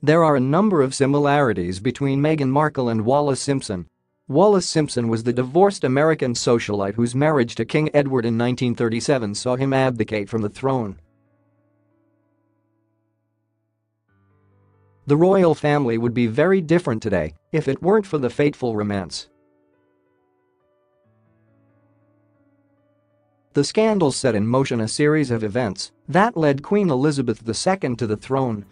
There are a number of similarities between Meghan Markle and Wallis Simpson. Wallis Simpson was the divorced American socialite whose marriage to King Edward in 1937 saw him abdicate from the throne. The royal family would be very different today if it weren't for the fateful romance. The scandal set in motion a series of events that led Queen Elizabeth II to the throne.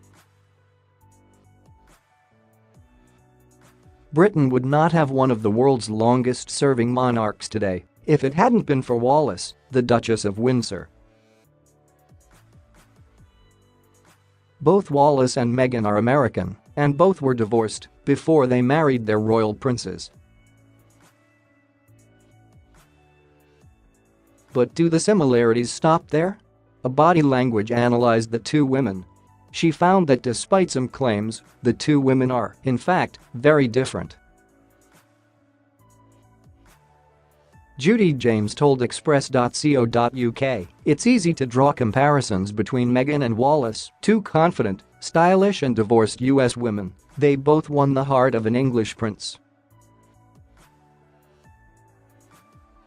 Britain would not have one of the world's longest-serving monarchs today if it hadn't been for Wallis, the Duchess of Windsor. Both Wallis and Meghan are American, and both were divorced before they married their royal princes. But do the similarities stop there? A body language analyzed the two women. She found that despite some claims, the two women are, in fact, very different. Judi James told Express.co.uk, "It's easy to draw comparisons between Meghan and Wallis, two confident, stylish and divorced US women. They both won the heart of an English prince.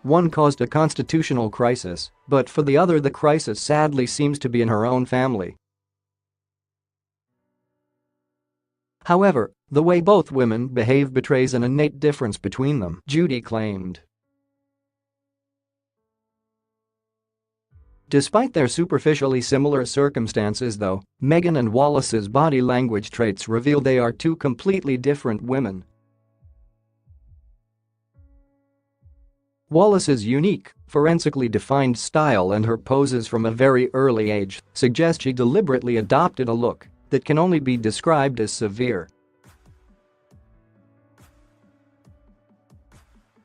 One caused a constitutional crisis, but for the other the crisis sadly seems to be in her own family." However, the way both women behave betrays an innate difference between them, Judi claimed. Despite their superficially similar circumstances though, Meghan and Wallis's body language traits reveal they are two completely different women. Wallis's unique, forensically defined style and her poses from a very early age suggest she deliberately adopted a look that can only be described as severe.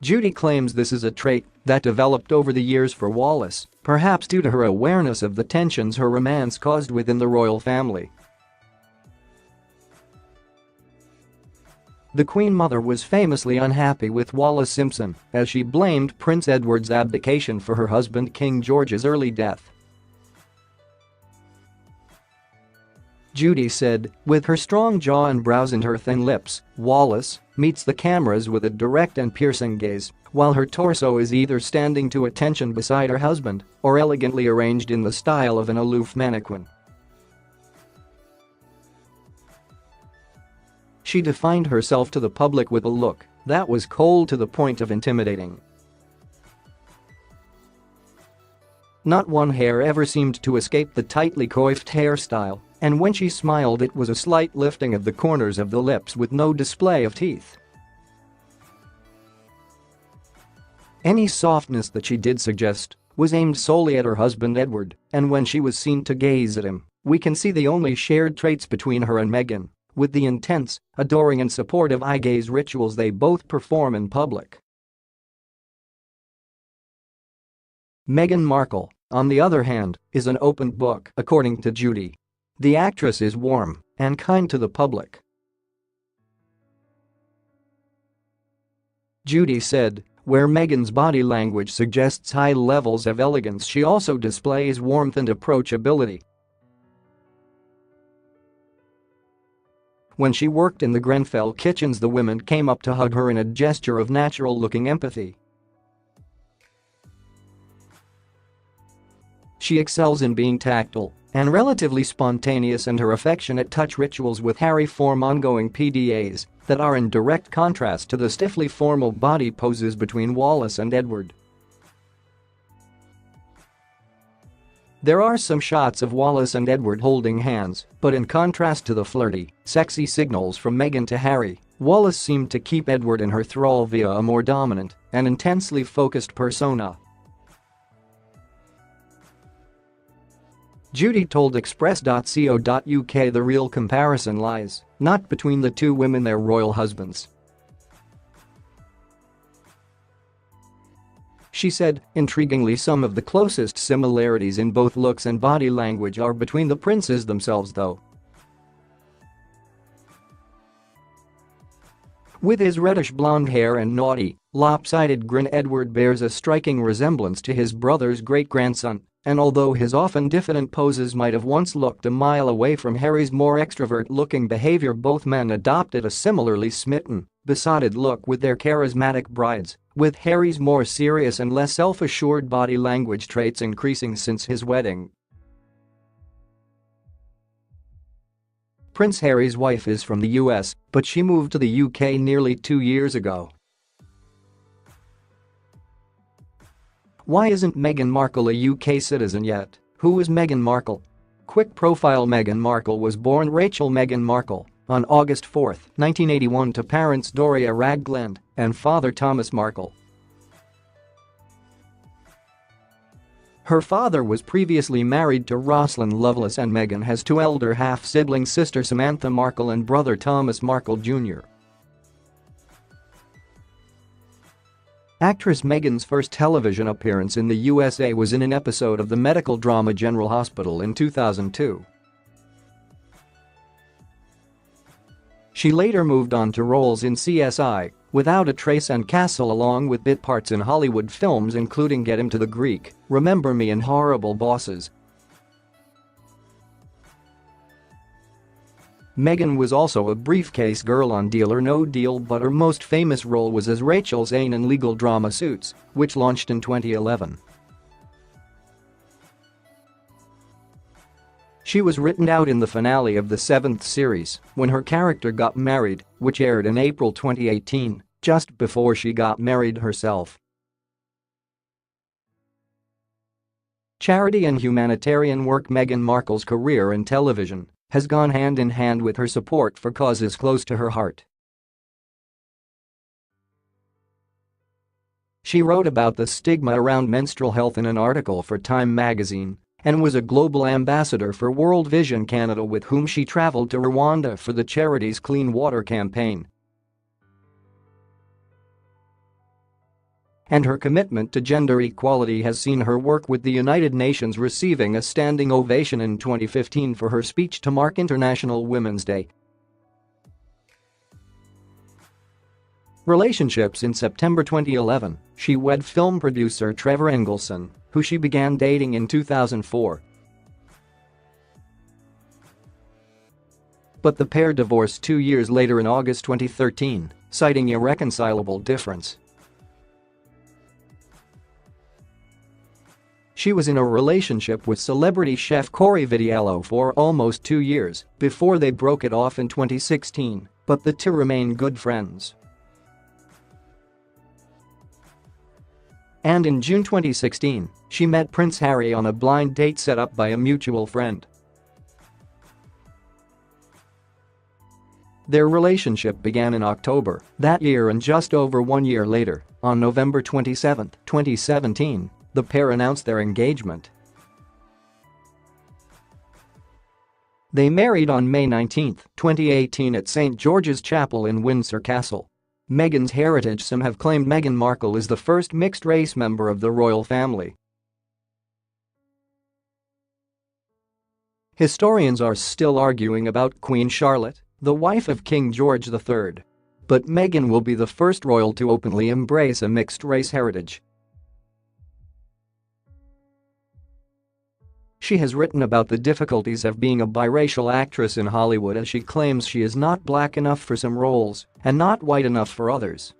Judi claims this is a trait that developed over the years for Wallis, perhaps due to her awareness of the tensions her romance caused within the royal family. The Queen Mother was famously unhappy with Wallis Simpson as she blamed Prince Edward's abdication for her husband King George's early death. Judi said, "With her strong jaw and brows and her thin lips, Wallis meets the cameras with a direct and piercing gaze, while her torso is either standing to attention beside her husband or elegantly arranged in the style of an aloof mannequin." She defined herself to the public with a look that was cold to the point of intimidating. Not one hair ever seemed to escape the tightly coiffed hairstyle, and when she smiled it was a slight lifting of the corners of the lips with no display of teeth. Any softness that she did suggest was aimed solely at her husband Edward, and when she was seen to gaze at him, we can see the only shared traits between her and Meghan, with the intense, adoring and supportive eye gaze rituals they both perform in public. Meghan Markle, on the other hand, is an open book, according to Judi. The actress is warm and kind to the public. Judi said, "Where Meghan's body language suggests high levels of elegance, she also displays warmth and approachability. When she worked in the Grenfell kitchens, the women came up to hug her in a gesture of natural-looking empathy. She excels in being tactile and relatively spontaneous, and her affectionate touch rituals with Harry form ongoing PDAs that are in direct contrast to the stiffly formal body poses between Wallis and Edward. There are some shots of Wallis and Edward holding hands, but in contrast to the flirty, sexy signals from Meghan to Harry, Wallis seemed to keep Edward in her thrall via a more dominant and intensely focused persona." Judi told Express.co.uk the real comparison lies not between the two women, their royal husbands. She said, "Intriguingly, some of the closest similarities in both looks and body language are between the princes themselves though. With his reddish blonde hair and naughty, lopsided grin, Edward bears a striking resemblance to his brother's great-grandson, and although his often diffident poses might have once looked a mile away from Harry's more extrovert-looking behavior, both men adopted a similarly smitten, besotted look with their charismatic brides, with Harry's more serious and less self-assured body language traits increasing since his wedding. Prince Harry's wife is from the US, but she moved to the UK nearly 2 years ago. Why isn't Meghan Markle a UK citizen yet? Who is Meghan Markle? Quick profile: Meghan Markle was born Rachel Meghan Markle on August 4, 1981 to parents Doria Ragland and father Thomas Markle. Her father was previously married to Rosalind Lovelace, and Meghan has two elder half-siblings, sister Samantha Markle and brother Thomas Markle Jr. Actress Meghan's first television appearance in the USA was in an episode of the medical drama General Hospital in 2002. She later moved on to roles in CSI, Without a Trace and Castle, along with bit parts in Hollywood films including Get Him to the Greek, Remember Me and Horrible Bosses. Meghan was also a briefcase girl on Deal or No Deal, but her most famous role was as Rachel Zane in legal drama Suits, which launched in 2011. She was written out in the finale of the 7th series, when her character got married, which aired in April 2018, just before she got married herself. Charity and humanitarian work: Meghan Markle's career in television has gone hand in hand with her support for causes close to her heart. She wrote about the stigma around menstrual health in an article for Time magazine and was a global ambassador for World Vision Canada, with whom she traveled to Rwanda for the charity's Clean Water campaign. And her commitment to gender equality has seen her work with the United Nations receiving a standing ovation in 2015 for her speech to mark International Women's Day. Relationships: in September 2011, she wed film producer Trevor Engelson, who she began dating in 2004. But the pair divorced 2 years later in August 2013, citing irreconcilable difference. She was in a relationship with celebrity chef Corey Vitiello for almost 2 years before they broke it off in 2016, but the two remain good friends. And in June 2016, she met Prince Harry on a blind date set up by a mutual friend. Their relationship began in October that year, and just over 1 year later, on November 27, 2017, the pair announced their engagement. They married on May 19, 2018 at St. George's Chapel in Windsor Castle. Meghan's heritage: some have claimed Meghan Markle is the first mixed-race member of the royal family. Historians are still arguing about Queen Charlotte, the wife of King George III. But Meghan will be the first royal to openly embrace a mixed-race heritage. She has written about the difficulties of being a biracial actress in Hollywood, as she claims she is not black enough for some roles and not white enough for others.